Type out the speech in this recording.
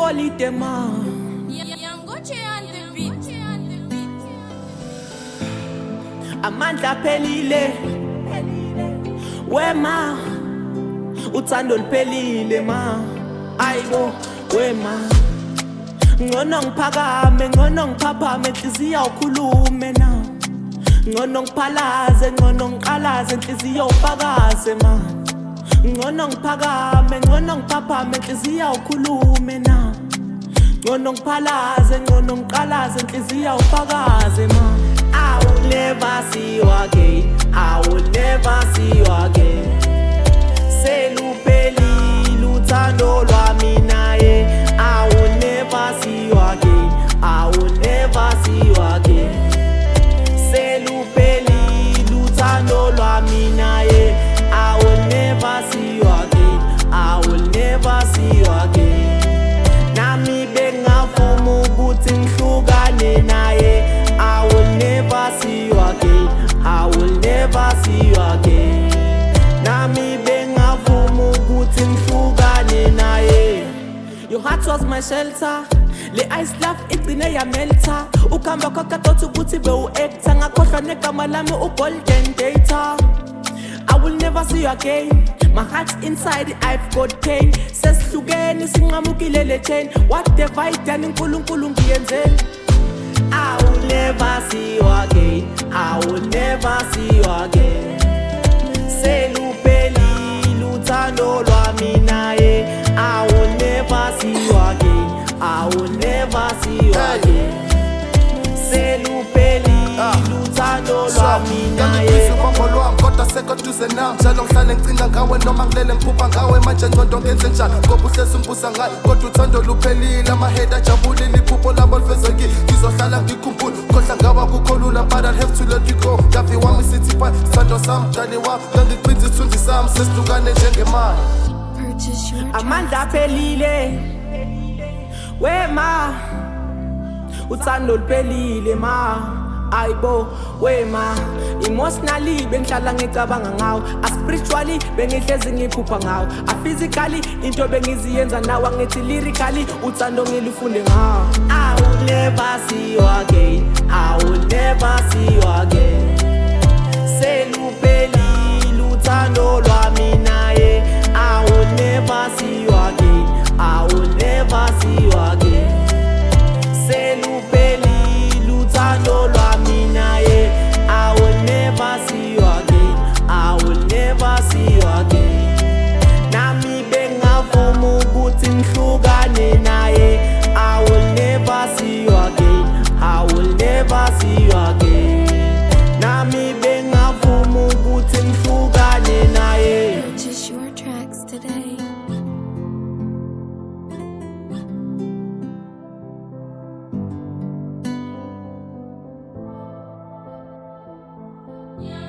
iholide ma. Amandla aphelile wema, uthando luphelile ma. Ayibo wema, ngcono ngiphakame, ngcono ngiphaphame, inhliziyo ukhulume na. Ngcono ngiphalaze, ngcono ngiqalaze, inhliziyo ufakaze ma. Ngcono ngiphakame, ngcono ngiphaphame, inhliziyo ukhulume na. Ngcono ngiphalaze, ngcono ngiqalaze, inhliziyo ufakaze ma. I will never see you again, I will never see you again. Seluphelile uthando lwami naye. I will never see you again, I will never see you again. Seluphelile uthando lwami naye. I will never see you again, I will never see you again. Nami bengavuma ukuthi ngihlukane naye. I will never see you again, I will never see you again. Nami bengavuma ukuthi ngihlukane naye. Your heart was my shelter, le ice love igcine yamelta. Ukhamba kwakhe thothi ukuthi bewu-actor, ngakhohlwa negama lami u-golden data. I will never see you again, my heart's inside, I've got pain. Sesihlukene sinqamukile le chain, whatever I done uNkulunkulu ngiyenzeni. I will never see you again, I will never see you again. Seluphelile uthando lwami naye. I will never see you again, I will never see you again. Seluphelile uthando lwami naye. Kodwa sekoduze nami njalo ngihlale ngicina ngawe noma ngilele ngiphupha ngawe. Manje ngcondo ngenze njani ngoba uhlezi umbusa ngayo. Kodwa uthando luphelile, amahedi ajabulile, iphupho labo lifezekile. Ngizohlala ngikhumbule khohlwa ngawe kukholula, but I have to let you go. Ngavi wami sithi phi sithando sami mdali wami, ngangiqinisa isithunzi sami sesihlukane njengemali. Amandla aphelile wema, uthando luphelile ma. Ayibo wema, emotionally bengihlala ngicabanga ngawo, spiritually bengihlezi ngiphupha ngawo, physically into bengiziyenza nawe, ngithi lyrically uthando ngilifunde ngawo. I will never see you again, I will never see you again. Seluphelile uthando lwami naye. I will never see you again, I will never see you again. Seluphelile uthando lwami naye. I will never see you again, I will never see you again. Nami bengavuma ukuthi ngihlukane naye. I will never see you again, I will never see you again. Nami bengavuma ukuthi ngihlukane naye. Purchase your tracks today. Yeah.